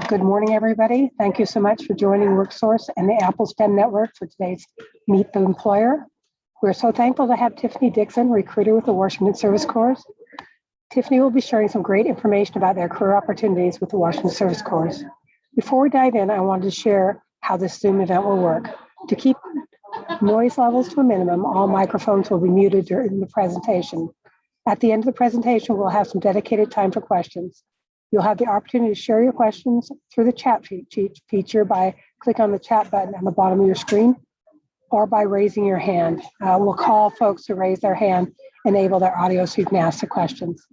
Good morning, everybody. Thank you so much for joining WorkSource and the applestem network for today's Meet the Employer. We're so thankful to have Tiffany DIxon, recruiter with the Washington Service Corps. Tiffany will be sharing some great information about their career opportunities with the Washington Service Corps. Before we dive in, I wanted to share how this Zoom event will work. To keep noise levels to a minimum, all microphones will be muted during the presentation. At the end of the presentation, we'll have some dedicated time for questions. You'll have the opportunity to share your questions through the chat feature by clicking on the chat button on the bottom of your screen or by raising your hand. We'll call folks who raise their hand, enable their audio so you can ask the questions.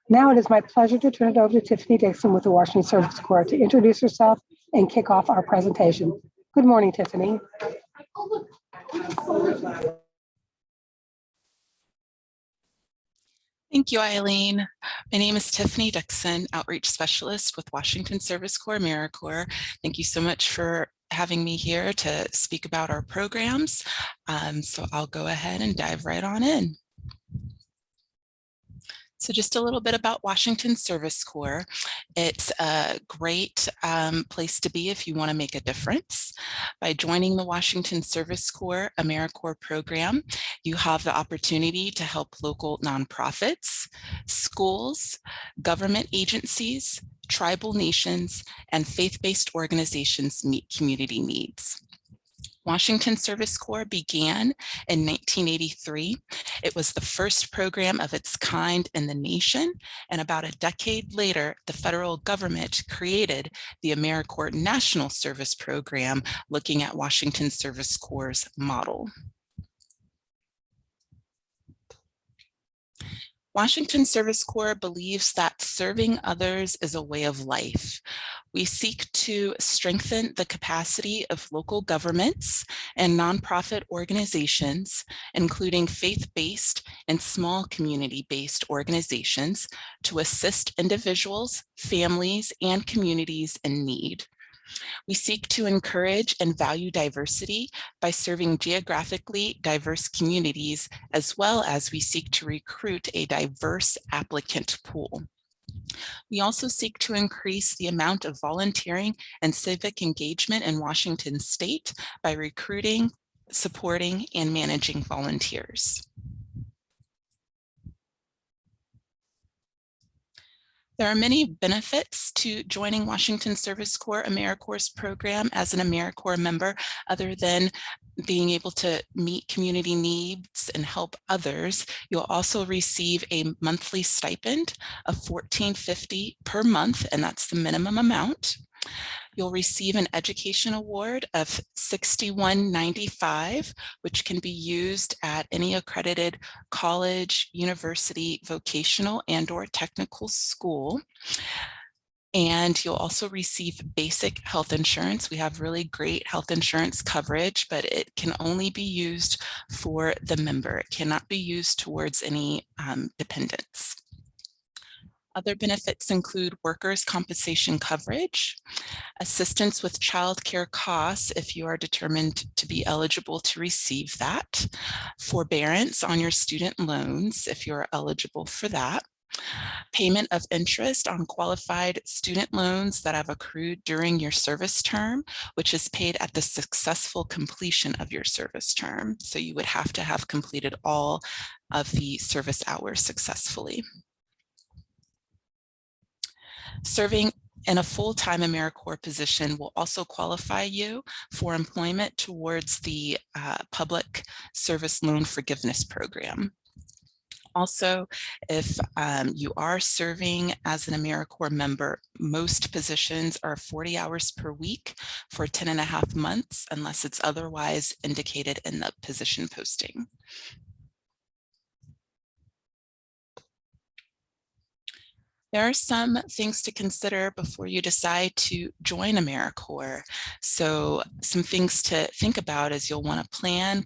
Now it is my pleasure to turn it over to Tiffany DIxon with the Washington Service Corps to introduce herself and kick off our presentation. Good morning, Tiffany. Thank you, Eileen. My name is Tiffany DIxon, Outreach Specialist with Washington Service Corps, Americorps. Thank you so much for having me here to speak about our programs. So I'll go ahead and dive right on in. So just a little bit about Washington Service Corps. It's a great place to be if you want to make a difference. By joining the Washington Service Corps Americorps program, you have the opportunity to help local nonprofits, schools, government agencies, tribal nations, and faith-based organizations meet community needs. Washington Service Corps began in 1983. It was the first program of its kind in the nation, and about a decade later, the federal government created the Americorps National Service Program, looking at Washington Service Corps' model. Washington Service Corps believes that serving others is a way of life. We seek to strengthen the capacity of local governments and nonprofit organizations, including faith-based and small community-based organizations, to assist individuals, families, and communities in need. We seek to encourage and value diversity by serving geographically diverse communities, as well as we seek to recruit a diverse applicant pool. We also seek to increase the amount of volunteering and civic engagement in Washington State by recruiting, supporting, and managing volunteers. There are many benefits to joining Washington Service Corps Americorps program as an Americorps member, other than being able to meet community needs and help others. You'll also receive a monthly stipend of $14.50 per month, and that's the minimum amount. You'll receive an education award of $61.95, which can be used at any accredited college, university, vocational, and/or technical school. And you'll also receive basic health insurance. We have really great health insurance coverage, but it can only be used for the member. It cannot be used towards any dependents. Other benefits include workers' compensation coverage, assistance with childcare costs if you are determined to be eligible to receive that, forbearance on your student loans if you're eligible for that, payment of interest on qualified student loans that have accrued during your service term, which is paid at the successful completion of your service term. So you would have to have completed all of the service hours successfully. Serving in a full-time Americorps position will also qualify you for employment towards the Public Service Loan Forgiveness Program. Also, if you are serving as an Americorps member, most positions are 40 hours per week for 10.5 months, unless it's otherwise indicated in the position posting. There are some things to consider before you decide to join Americorps. So some things to think about is you'll want to plan,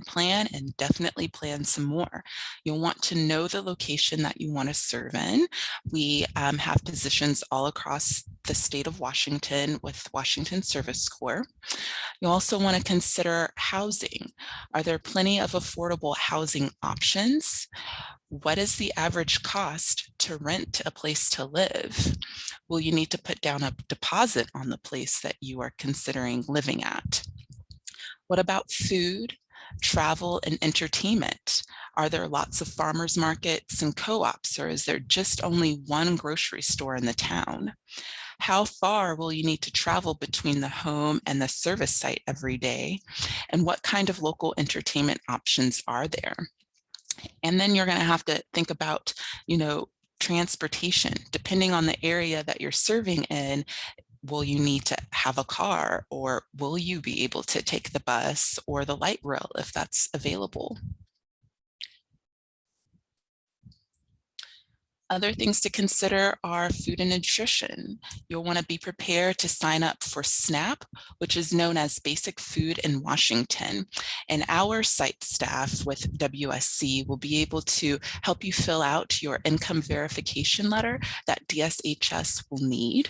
and definitely plan some more. You'll want to know the location that you want to serve in. We have positions all across the state of Washington with Washington Service Corps. You also want to consider housing. Are there plenty of affordable housing options? What is the average cost to rent a place to live? Will you need to put down a deposit on the place that you are considering living at? What about food, travel, and entertainment? Are there lots of farmers markets and co-ops, or is there just only one grocery store in the town? How far will you need to travel between the home and the service site every day? And what kind of local entertainment options are there? And then you're going to have to think about, transportation. Depending on the area that you're serving in, will you need to have a car, or will you be able to take the bus or the light rail if that's available? Other things to consider are food and nutrition. You'll want to be prepared to sign up for SNAP, which is known as Basic Food in Washington. And our site staff with WSC will be able to help you fill out your income verification letter that DSHS will need.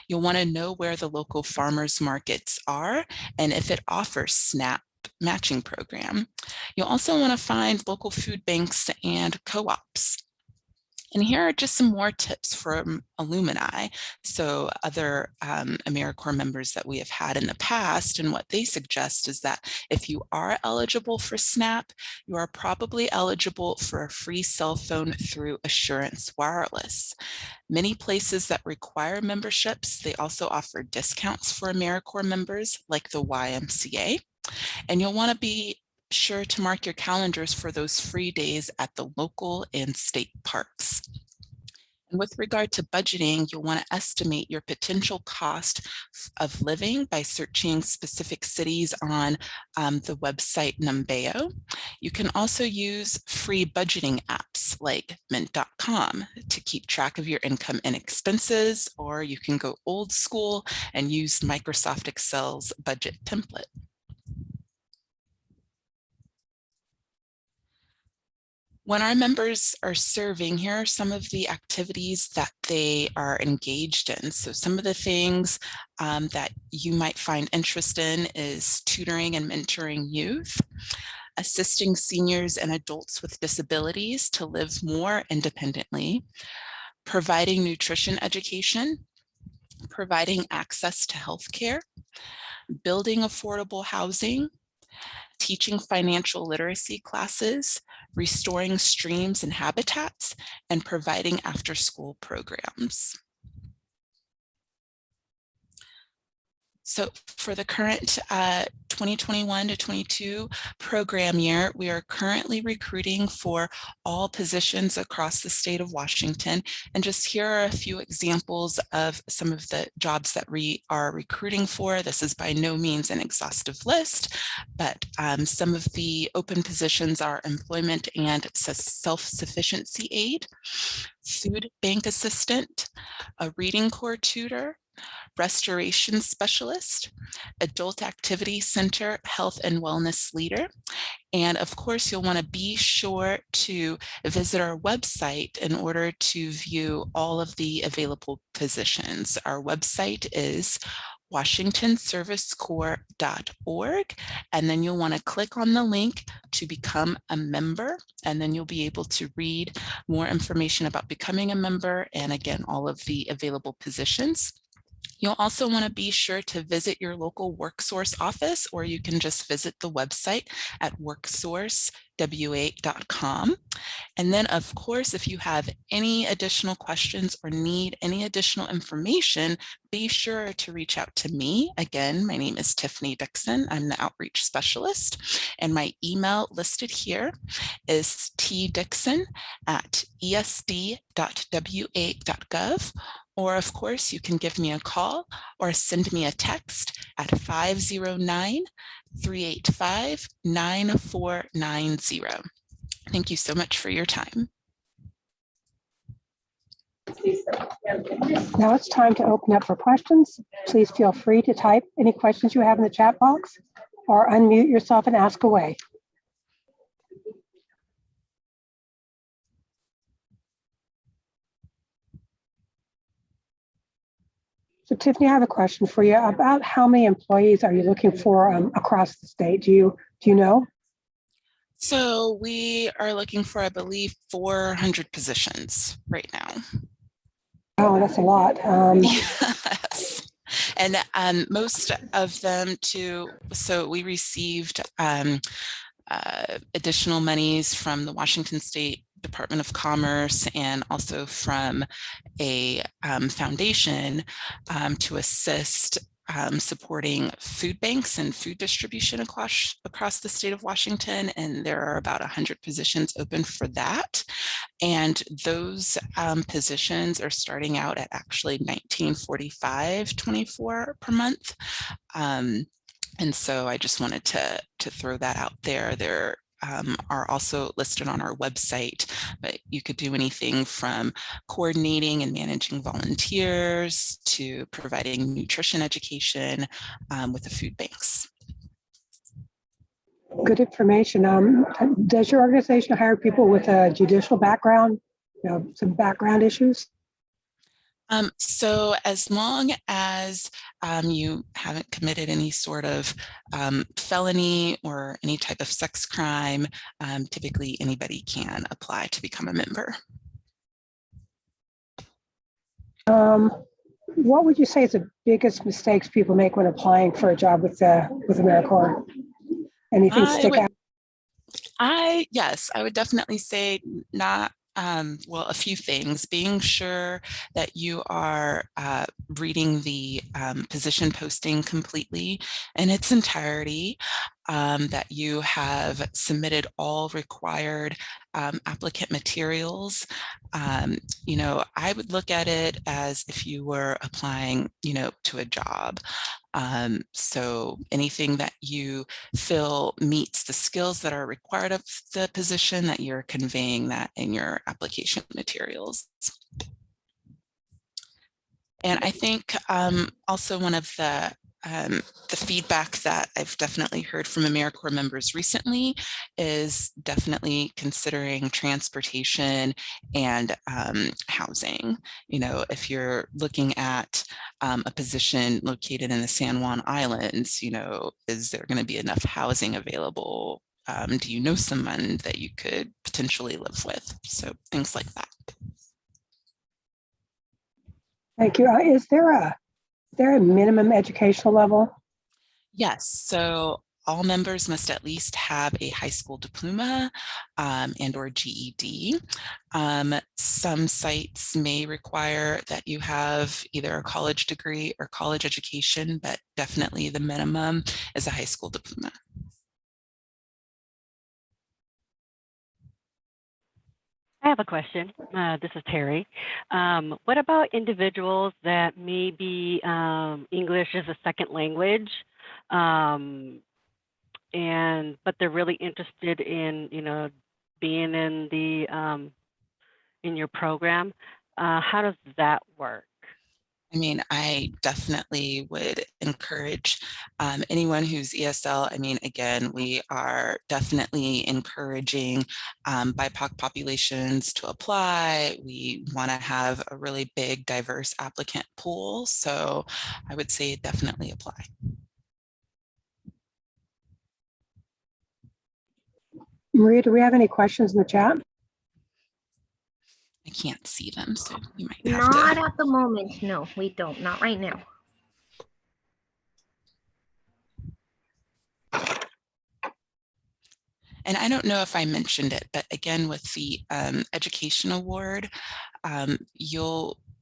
You'll want to know where the local farmers markets are and if it offers SNAP matching program. You'll also want to find local food banks and co-ops. And here are just some more tips from alumni. So other Americorps members that we have had in the past, and what they suggest is that if you are eligible for SNAP, you are probably eligible for a free cell phone through Assurance Wireless. Many places that require memberships, they also offer discounts for Americorps members like the YMCA. And you'll want to be sure to mark your calendars for those free days at the local and state parks. And with regard to budgeting, you'll want to estimate your potential cost of living by searching specific cities on the website Numbeo. You can also use free budgeting apps like mint.com to keep track of your income and expenses, or you can go old school and use Microsoft Excel's budget template. When our members are serving, here are some of the activities that they are engaged in. So some of the things that you might find interest in is tutoring and mentoring youth, assisting seniors and adults with disabilities to live more independently, providing nutrition education, providing access to healthcare, building affordable housing, teaching financial literacy classes, restoring streams and habitats, and providing after-school programs. So for the current 2021 to 22 program year, we are currently recruiting for all positions across the state of Washington. And just here are a few examples of some of the jobs that we are recruiting for. This is by no means an exhaustive list, but some of the open positions are employment and self-sufficiency aid, food bank assistant, a reading corps tutor, restoration specialist, adult activity center, health and wellness leader. And of course, you'll want to be sure to visit our website in order to view all of the available positions. Our website is washingtonservicecorps.org, and then you'll want to click on the link to become a member, and then you'll be able to read more information about becoming a member and again, all of the available positions. You'll also want to be sure to visit your local WorkSource office, or you can just visit the website at worksourcewa.com. And then, of course, if you have any additional questions or need any additional information, be sure to reach out to me. Again, my name is Tiffany DIxon. I'm the outreach specialist, and my email listed here is tdixon@esd.wa.gov. Or of course, you can give me a call or send me a text at 509-385-9490. Thank you so much for your time. Now it's time to open up for questions. Please feel free to type any questions you have in the chat box or unmute yourself and ask away. So Tiffany, I have a question for you about how many employees are you looking for across the state? Do you know? So we are looking for, I believe, 400 positions right now. Oh, that's a lot. Yes. And most of them too, so we received additional monies from the Washington State Department of Commerce and also from a foundation to assist supporting food banks and food distribution across the state of Washington. And there are about 100 positions open for that. And those positions are starting out at actually $19.45.24 per month. And so I just wanted to throw that out there. There are also listed on our website, but you could do anything from coordinating and managing volunteers to providing nutrition education with the food banks. Good information. Does your organization hire people with a judicial background, some background issues? So as long as you haven't committed any sort of felony or any type of sex crime, typically anybody can apply to become a member. What would you say is the biggest mistakes people make when applying for a job with Americorps? Anything stick out? Yes, I would definitely say not. Well, a few things. Being sure that you are reading the position posting completely in its entirety, that you have submitted all required applicant materials. I would look at it as if you were applying, to a job. So anything that you feel meets the skills that are required of the position, that you're conveying that in your application materials. And I think also one of the feedback that I've definitely heard from Americorps members recently is definitely considering transportation and housing. If you're looking at a position located in the San Juan Islands, is there going to be enough housing available? Do you know someone that you could potentially live with? So things like that. Thank you. Is there a minimum educational level? Yes. So all members must at least have a high school diploma and or GED. Some sites may require that you have either a college degree or college education, but definitely the minimum is a high school diploma. I have a question. This is Terry. What about individuals that may be English as a second language, but they're really interested in being in your program? How does that work? I mean, I definitely would encourage anyone who's ESL. I mean, again, we are definitely encouraging BIPOC populations to apply. We want to have a really big, diverse applicant pool. So I would say definitely apply. Maria, do we have any questions in the chat? I can't see them, so you might have Not to. at the moment. No, we don't. Not right now. And I don't know if I mentioned it, but again, with the education award,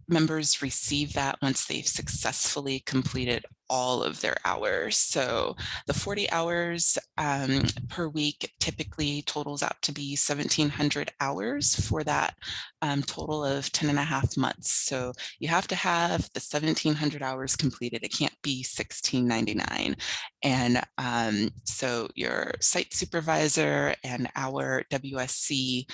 members receive that once they've successfully completed all of their hours. So the 40 hours per week typically totals out to be 1,700 hours for that total of 10 and a half months. So you have to have the 1,700 hours completed. It can't be 1,699. And so your site supervisor and our WSC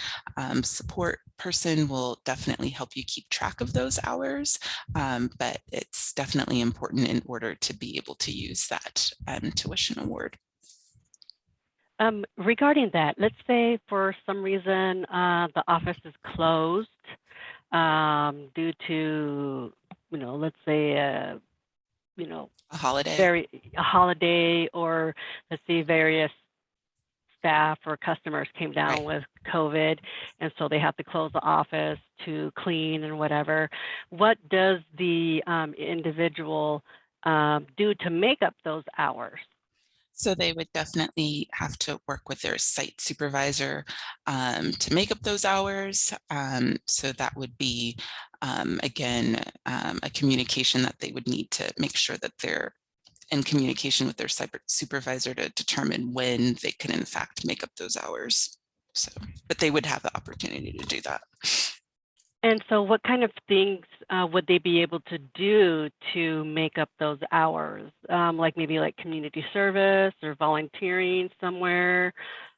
support person will definitely help you keep track of those hours, but it's definitely important in order to be able to use that tuition award. Regarding that, let's say for some reason the office is closed due to, let's say, a holiday. A holiday, or let's say various staff or customers came down Right. with COVID, and so they have to close the office to clean and whatever. What does the individual do to make up those hours? So they would definitely have to work with their site supervisor to make up those hours. So that would be, again, a communication that they would need to make sure that they're in communication with their supervisor to determine when they can in fact make up those hours. So, but they would have the opportunity to do that. And so what kind of things would they be able to do to make up those hours? Like maybe like community service or volunteering somewhere?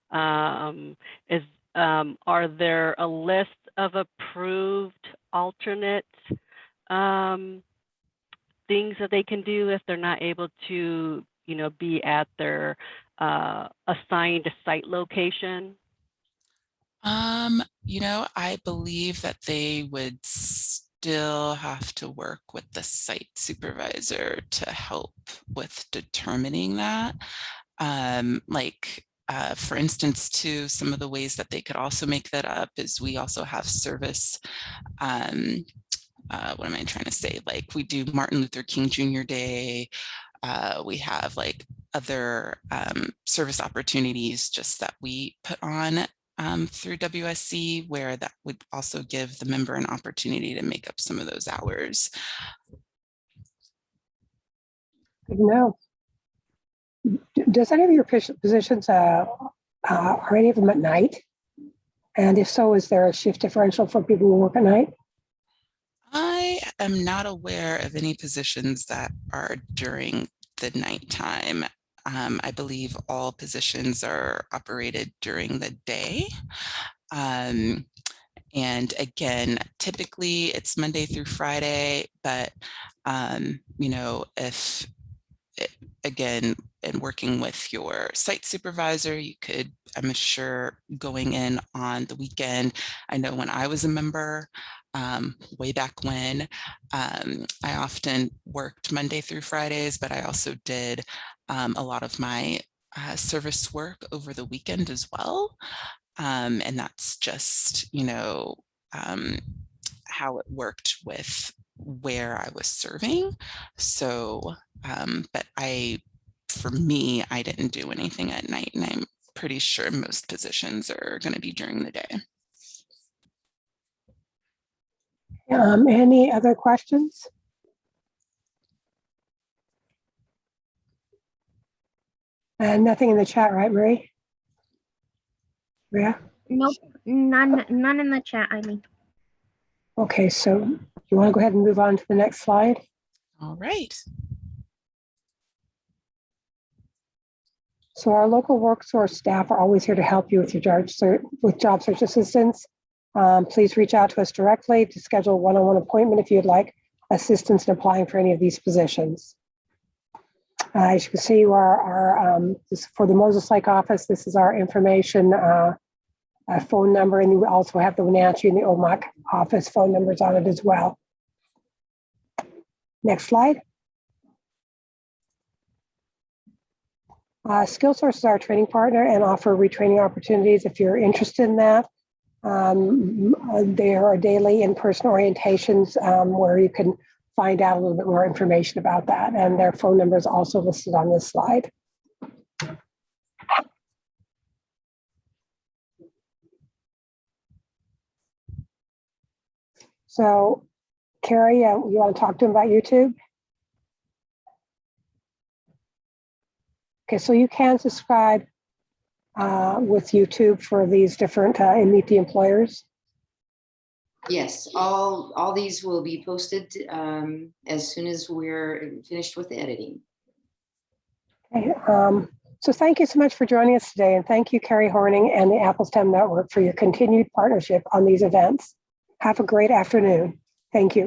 Are there a list of approved alternate things that they can do if they're not able to, be at their assigned site location? I believe that they would still have to work with the site supervisor to help with determining that. For instance, too, some of the ways that they could also make that up is we also have service. What am I trying to say? Like we do Martin Luther King Jr. Day. We have like other service opportunities just that we put on through WSC, where that would also give the member an opportunity to make up some of those hours. Good to know. Does any of your positions, are any of them at night? And if so, is there a shift differential for people who work at night? I am not aware of any positions that are during the nighttime. I believe all positions are operated during the day. And again, typically it's Monday through Friday, but if again, in working with your site supervisor, you could, I'm sure, going in on the weekend. I know when I was a member, way back when, I often worked Monday through Fridays, but I also did a lot of my service work over the weekend as well. And that's just, how it worked with where I was serving. So, but for me, I didn't do anything at night, and I'm pretty sure most positions are going to be during the day. Any other questions? And nothing in the chat, right, Marie? Yeah. Nope, none in the chat, Eileen. Okay, so you want to go ahead and move on to the next slide? All right. So our local WorkSource staff are always here to help you with your job search assistance. Please reach out to us directly to schedule a one-on-one appointment if you'd like assistance in applying for any of these positions. As you can see, this for the Moses Lake office, this is our information phone number, and we also have the Wenatchee and the Omak office phone numbers on it as well. Next slide. SkillSource is our training partner and offer retraining opportunities if you're interested in that. There are daily in-person orientations where you can find out a little bit more information about that, and their phone number is also listed on this slide. So, Carrie, you want to talk to him about YouTube? Okay, so you can subscribe with YouTube for these different and Meet the Employers. Yes, all these will be posted as soon as we're finished with the editing. Okay, so thank you so much for joining us today, and thank you, Carrie Horning and the Applestem Network, for your continued partnership on these events. Have a great afternoon. Thank you.